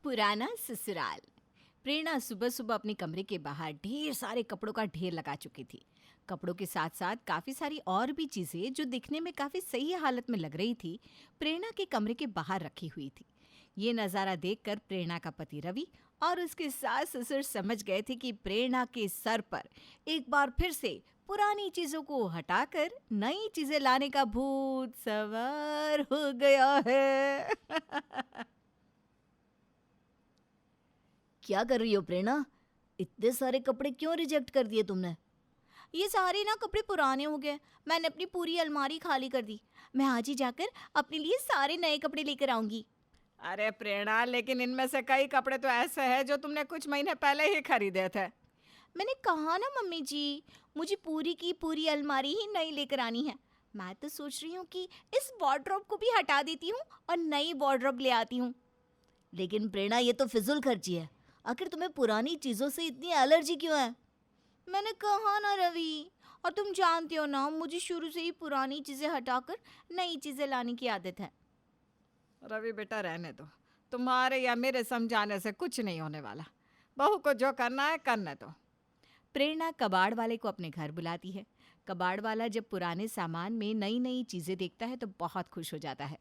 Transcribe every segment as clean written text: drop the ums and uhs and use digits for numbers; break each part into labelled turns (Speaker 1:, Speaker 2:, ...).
Speaker 1: पुराना ससुराल। प्रेरणा सुबह सुबह अपने कमरे के बाहर ढेर सारे कपड़ों का ढेर लगा चुकी थी। कपड़ों के साथ साथ काफी सारी और भी चीजें जो दिखने में काफी सही हालत में लग रही थी, प्रेरणा के कमरे के बाहर रखी हुई थी। ये नजारा देखकर प्रेरणा का पति रवि और उसके सास ससुर समझ गए थे कि प्रेरणा के सर पर एक बार फिर से पुरानी चीजों को हटाकर नई चीजें लाने का भूत सवार हो गया है।
Speaker 2: क्या कर रही हो प्रेरणा? इतने सारे कपड़े क्यों रिजेक्ट कर दिए तुमने?
Speaker 1: ये सारे ना कपड़े पुराने हो गए। मैंने अपनी पूरी अलमारी खाली कर दी। मैं आज ही जाकर अपने लिए सारे नए कपड़े लेकर आऊंगी।
Speaker 3: अरे प्रेरणा, लेकिन इनमें से कई कपड़े तो ऐसे हैं जो तुमने कुछ महीने पहले ही खरीदे थे।
Speaker 1: मैंने कहा ना मम्मी जी, मुझे पूरी की पूरी अलमारी ही नई लेकर आनी है। मैं तो सोच रही हूँ कि इस वार्डरोब को भी हटा देती हूँ और नई वार्डरोब ले आती हूँ।
Speaker 2: लेकिन प्रेरणा, ये तो फिजूल खर्ची है। आखिर तुम्हें पुरानी चीजों से इतनी एलर्जी क्यों है?
Speaker 1: मैंने कहा ना रवि, और तुम जानते हो ना, मुझे शुरू से ही पुरानी चीजें हटाकर नई चीजें लाने की आदत है।
Speaker 3: रवि बेटा, रहने दो। तुम्हारे या मेरे समझाने से कुछ नहीं होने वाला। बहू को जो करना है करने दो।
Speaker 1: प्रेरणा कबाड़ वाले को अपने घर बुलाती है। कबाड़ वाला जब पुराने सामान में नई नई चीजें देखता है तो बहुत खुश हो जाता है।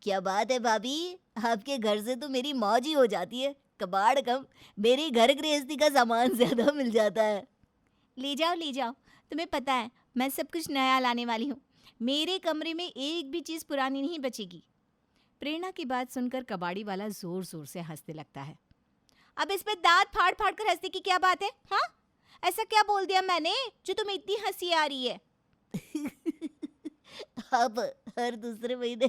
Speaker 2: क्या बात है भाभी, आपके घर से तो मेरी मौज ही हो जाती है। कबाड़ कम, मेरी घर गृहस्थी का सामान ज्यादा मिल जाता है।
Speaker 1: ले जाओ ले जाओ, तुम्हें पता है मैं सब कुछ नया लाने वाली हूँ। मेरे कमरे में एक भी चीज पुरानी नहीं बचेगी। प्रेरणा की बात सुनकर कबाड़ी वाला जोर जोर से हंसने लगता है। अब इस पे दांत फाड़ फाड़ कर हंसने की क्या बात है? हाँ, ऐसा क्या बोल दिया मैंने जो तुम्हें इतनी हंसी आ रही है?
Speaker 2: आप हर दूसरे महीने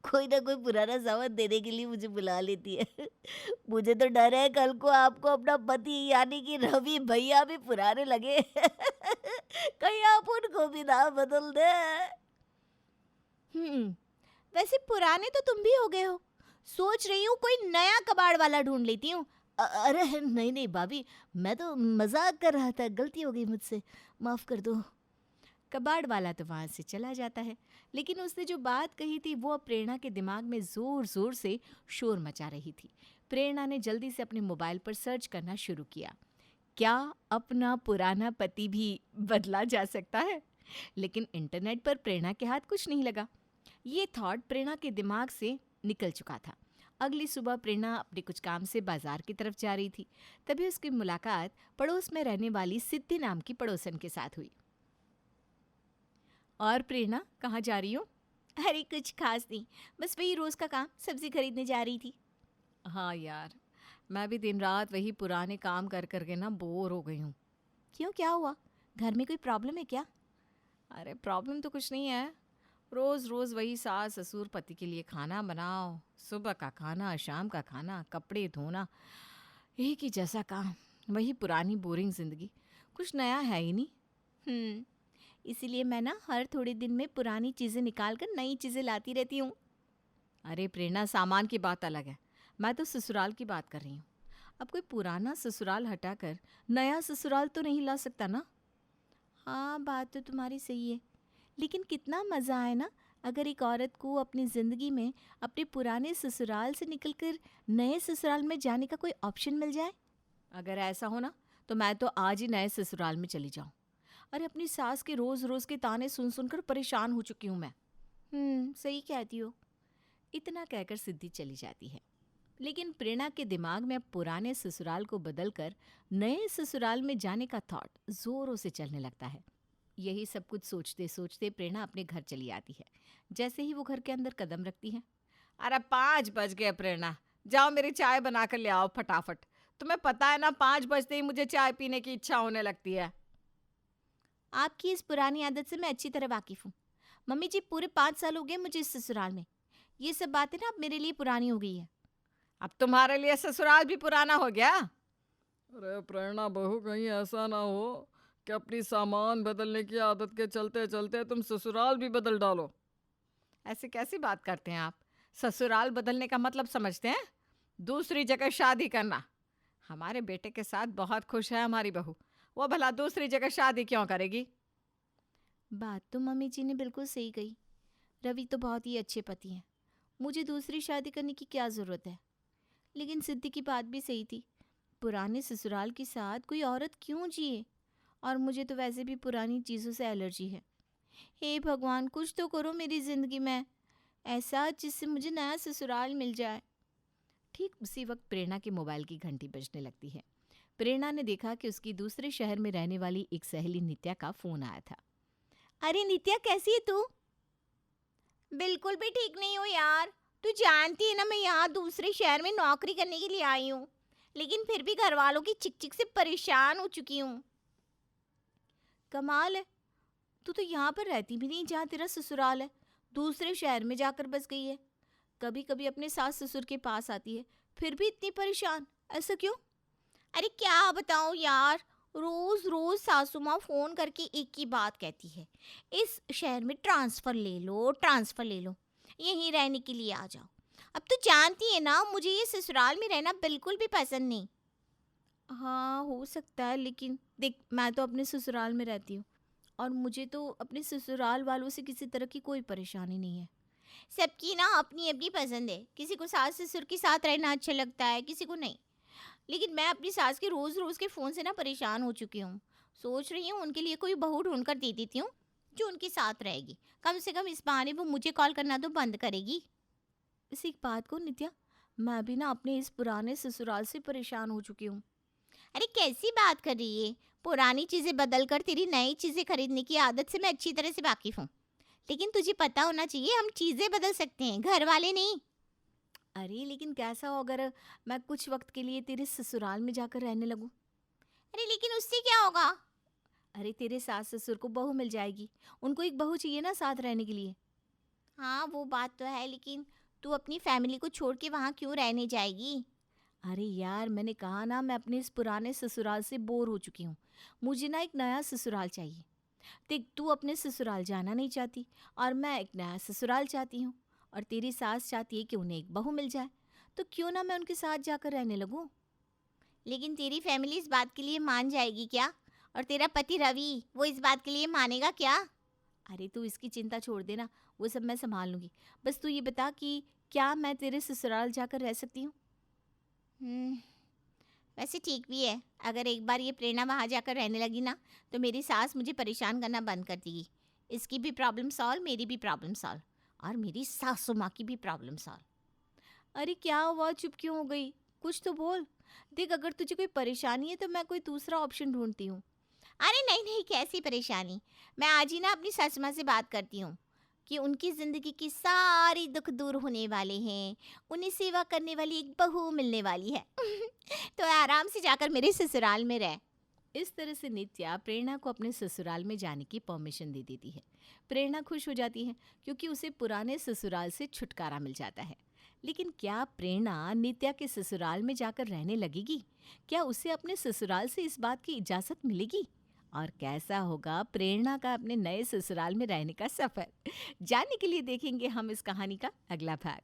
Speaker 2: कोई ना कोई पुराना सामान देने के लिए मुझे बुला लेती है। मुझे तो डर है कल को आपको अपना पति यानी कि रवि भैया भी पुराने लगे। कहीं आप उनको भी ना बदल दे।
Speaker 1: वैसे पुराने तो तुम भी हो गए हो। सोच रही हूँ कोई नया कबाड़ वाला ढूंढ लेती हूँ।
Speaker 2: अरे नहीं नहीं भाभी, मैं तो मजाक कर रहा था, गलती हो गई मुझसे, माफ कर दो।
Speaker 1: कबाड़ वाला तो वहां से चला जाता है, लेकिन उसने जो बात कही थी वो अब प्रेरणा के दिमाग में जोर जोर से शोर मचा रही थी। प्रेरणा ने जल्दी से अपने मोबाइल पर सर्च करना शुरू किया। क्या अपना पुराना पति भी बदला जा सकता है? लेकिन इंटरनेट पर प्रेरणा के हाथ कुछ नहीं लगा। ये थॉट प्रेरणा के दिमाग से निकल चुका था। अगली सुबह प्रेरणा अपने कुछ काम से बाजार की तरफ जा रही थी। तभी उसकी मुलाकात पड़ोस में रहने वाली सिद्धि नाम की पड़ोसन के साथ हुई। और प्रेरणा, कहाँ जा रही हो? अरे कुछ खास नहीं, बस वही रोज का काम, सब्जी खरीदने जा रही थी।
Speaker 3: हाँ यार, मैं भी दिन रात वही पुराने काम कर करके ना बोर हो गई हूँ।
Speaker 1: क्यों, क्या हुआ? घर में कोई प्रॉब्लम है क्या?
Speaker 3: अरे प्रॉब्लम तो कुछ नहीं है। रोज रोज वही सास ससुर पति के लिए खाना बनाओ, सुबह का खाना, शाम का खाना, कपड़े धोना, एक ही जैसा काम, वही पुरानी बोरिंग जिंदगी। कुछ नया है ही नहीं।
Speaker 1: इसीलिए मैं ना हर थोड़े दिन में पुरानी चीज़ें निकाल कर नई चीज़ें लाती रहती हूँ।
Speaker 3: अरे प्रेरणा, सामान की बात अलग है, मैं तो ससुराल की बात कर रही हूँ। अब कोई पुराना ससुराल हटाकर नया ससुराल तो नहीं ला सकता ना।
Speaker 1: हाँ, बात तो तुम्हारी सही है, लेकिन कितना मज़ा आए ना अगर एक औरत को अपनी ज़िंदगी में अपने पुराने ससुराल से निकलकर नए ससुराल में जाने का कोई ऑप्शन मिल जाए।
Speaker 3: अगर ऐसा हो ना तो मैं तो आज ही नए ससुराल में चली जाऊँ। अरे अपनी सास के रोज रोज के ताने सुन सुनकर परेशान हो चुकी हूँ मैं।
Speaker 1: सही कहती हो। इतना कहकर सिद्धि चली जाती है, लेकिन प्रेरणा के दिमाग में अब पुराने ससुराल को बदलकर नए ससुराल में जाने का थॉट जोरों से चलने लगता है। यही सब कुछ सोचते सोचते प्रेरणा अपने घर चली आती है। जैसे ही वो घर के अंदर कदम रखती है,
Speaker 3: अरे 5 बज गए प्रेरणा, जाओ मेरी चाय बना कर ले आओ फटाफट। तुम्हें पता है ना, 5 बजते ही मुझे चाय पीने की इच्छा होने लगती है।
Speaker 1: आपकी इस पुरानी आदत से मैं अच्छी तरह वाकिफ हूँ। मम्मी जी, पूरे 5 साल हो गए मुझे इस ससुराल में। ये सब बातें ना अब मेरे लिए पुरानी हो गई है।
Speaker 3: अब तुम्हारे लिए ससुराल भी पुराना हो गया? अरे प्रेरणा बहू, कहीं ऐसा ना हो कि अपनी सामान बदलने की आदत के चलते चलते तुम ससुराल भी बदल डालो। ऐसी कैसी बात करते हैं आप? ससुराल बदलने का मतलब समझते हैं? दूसरी जगह शादी करना। हमारे बेटे के साथ बहुत खुश है हमारी बहू, वो भला दूसरी जगह शादी क्यों करेगी?
Speaker 1: बात तो मम्मी जी ने बिल्कुल सही कही। रवि तो बहुत ही अच्छे पति हैं, मुझे दूसरी शादी करने की क्या ज़रूरत है? लेकिन सिद्धि की बात भी सही थी। पुराने ससुराल के साथ कोई औरत क्यों जिए? और मुझे तो वैसे भी पुरानी चीज़ों से एलर्जी है। हे भगवान, कुछ तो करो मेरी ज़िंदगी में ऐसा जिससे मुझे नया ससुराल मिल जाए। ठीक उसी वक्त प्रेरणा के मोबाइल की घंटी बजने लगती है। प्रेरणा ने देखा कि उसकी दूसरे शहर में रहने वाली एक सहेली नित्या का फ़ोन आया था। अरे नित्या, कैसी है तू?
Speaker 2: बिल्कुल भी ठीक नहीं हूँ यार। तू जानती है ना, मैं यहाँ दूसरे शहर में नौकरी करने के लिए आई हूँ, लेकिन फिर भी घर वालों की चिक चिक से परेशान हो चुकी हूँ।
Speaker 1: कमाल है, तू तो यहाँ पर रहती भी नहीं जहाँ तेरा ससुराल है, दूसरे शहर में जाकर बस गई है। कभी कभी अपने सास ससुर के पास आती है, फिर भी इतनी परेशान, ऐसा क्यों?
Speaker 2: अरे क्या बताऊँ यार, रोज रोज सासू माँ फोन करके एक ही बात कहती है, इस शहर में ट्रांसफर ले लो, ट्रांसफर ले लो, यहीं रहने के लिए आ जाओ। अब तो जानती है ना, मुझे ये ससुराल में रहना बिल्कुल भी पसंद नहीं।
Speaker 1: हाँ, हो सकता है, लेकिन देख, मैं तो अपने ससुराल में रहती हूँ और मुझे तो अपने ससुराल वालों से किसी तरह की कोई परेशानी नहीं है।
Speaker 2: सबकी ना अपनी अपनी पसंद है, किसी को सास ससुर के साथ रहना अच्छा लगता है, किसी को नहीं। लेकिन मैं अपनी सास के रोज रोज के फ़ोन से ना परेशान हो चुकी हूँ। सोच रही हूँ उनके लिए कोई बहू ढूंढ कर दे देती हूँ, जो उनके साथ रहेगी। कम से कम इस बहाने वो मुझे कॉल करना तो बंद करेगी।
Speaker 1: इस एक बात को नित्या, मैं भी ना अपने इस पुराने ससुराल से परेशान हो चुकी हूँ।
Speaker 2: अरे कैसी बात कर रही है? पुरानी चीज़ें बदल कर तेरी नई चीज़ें खरीदने की आदत से मैं अच्छी तरह से वाकिफ़ हूँ। लेकिन तुझे पता होना चाहिए, हम चीज़ें बदल सकते हैं, घर वाले नहीं।
Speaker 1: अरे लेकिन कैसा हो अगर मैं कुछ वक्त के लिए तेरे ससुराल में जाकर रहने लगूं?
Speaker 2: अरे लेकिन उससे क्या होगा?
Speaker 1: अरे तेरे सास ससुर को बहू मिल जाएगी, उनको एक बहू चाहिए ना साथ रहने के लिए।
Speaker 2: हाँ वो बात तो है, लेकिन तू अपनी फैमिली को छोड़ के वहाँ क्यों रहने जाएगी?
Speaker 1: अरे यार, मैंने कहा ना, मैं अपने इस पुराने ससुराल से बोर हो चुकी हूँ। मुझे ना एक नया ससुराल चाहिए। देख, तू अपने ससुराल जाना नहीं चाहती और मैं एक नया ससुराल चाहती हूँ, और तेरी सास चाहती है कि उन्हें एक बहू मिल जाए, तो क्यों ना मैं उनके साथ जाकर रहने लगूं।
Speaker 2: लेकिन तेरी फैमिली इस बात के लिए मान जाएगी क्या? और तेरा पति रवि, वो इस बात के लिए मानेगा क्या?
Speaker 1: अरे तू इसकी चिंता छोड़ देना, वो सब मैं संभाल लूँगी। बस तू ये बता कि क्या मैं तेरे ससुराल जाकर रह सकती हूँ?
Speaker 2: हम्म, वैसे ठीक भी है। अगर एक बार ये प्रेरणा वहाँ जाकर रहने लगी ना, तो मेरी सास मुझे परेशान करना बंद कर देगी। इसकी भी प्रॉब्लम सॉल्व, मेरी भी प्रॉब्लम सॉल्व, और मेरी सासू माँ की भी प्रॉब्लम सॉल्व।
Speaker 1: अरे क्या हुआ, चुप क्यों हो गई? कुछ तो बोल। देख, अगर तुझे कोई परेशानी है तो मैं कोई दूसरा ऑप्शन ढूंढती हूँ।
Speaker 2: अरे नहीं नहीं, कैसी परेशानी। मैं आज ही ना अपनी सास माँ से बात करती हूँ कि उनकी ज़िंदगी की सारी दुख दूर होने वाले हैं, उन्हें सेवा करने वाली एक बहू मिलने वाली है। तो आराम से जाकर मेरे ससुराल में रह।
Speaker 1: इस तरह से नित्या प्रेरणा को अपने ससुराल में जाने की परमिशन दे देती है। प्रेरणा खुश हो जाती है क्योंकि उसे पुराने ससुराल से छुटकारा मिल जाता है। लेकिन क्या प्रेरणा नित्या के ससुराल में जाकर रहने लगेगी? क्या उसे अपने ससुराल से इस बात की इजाज़त मिलेगी? और कैसा होगा प्रेरणा का अपने नए ससुराल में रहने का सफ़र? जानने के लिए देखेंगे हम इस कहानी का अगला भाग।